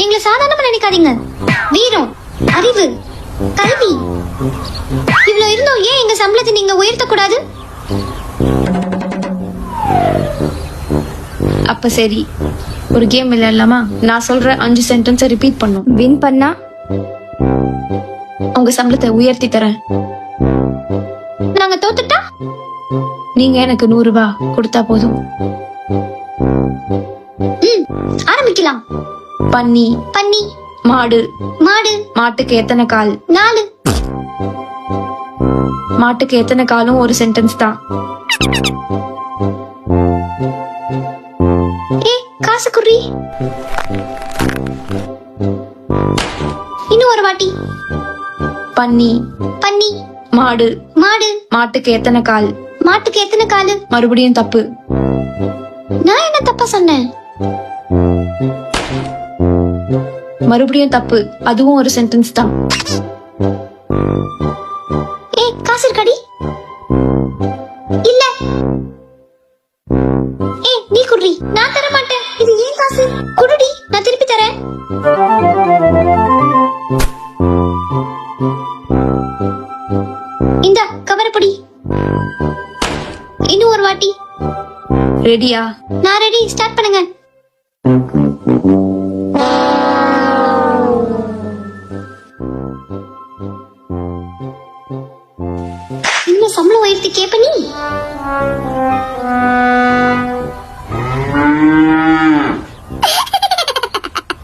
எங்களை சாதாரணமா நினைக்காதீங்க. வீரம், அறிவு, கல்வி இவ்வளவு இருந்தோம் ஏன் எங்க சம்பளத்தை நீங்க உயர்த்த கூடாது? அப்ப சரி, ஒரு கேம் விளையாடலாமா? நான் சொல்ற 5 சென்டென்ஸை ரிப்பீட் பண்ணும். வின் பண்ணா உங்க சம்பளத்தை உயர்த்தி தரேன். நாங்க தோத்துட்டா நீங்க எனக்கு 100 ரூபாய் கொடுத்தா போதும். ஆரம்பிக்கலாம். பன்னி, பன்னி. மாடு, மாடு. மாட்டுக்கு எத்தனை கால்? 4. மாட்டுக்கு எத்தனை காலும் ஒரு சென்டென்ஸ் தான். காசு குறி. இன்னும் ஒரு வாட்டி. பன்னி, பன்னி. மாடு, மாடு. மாட்டுக்கு எத்தனை கால்? மாட்டுக்கு எத்தனை காலு? மறுபடியும் தப்பு. நான் என்ன தப்பா சொன்னேன்? மறுபடியும் தப்பு. அதுவும் ஒரு சென்டென்ஸ் தான். காசு இருக்காடி? இல்ல. நீ குடுறி. நான் தர மாட்டேன். இது ஏன் காசு? குடுடி, நான் திருப்பி தரேன். இந்த கவரப்படி. இன்னும் ஒரு வாட்டி. ரெடியா? நான் ரெடி. ஸ்டார்ட் பண்ணுங்க. இன்னும் சம்பளம் உயர்த்தி கேப்ப நீ?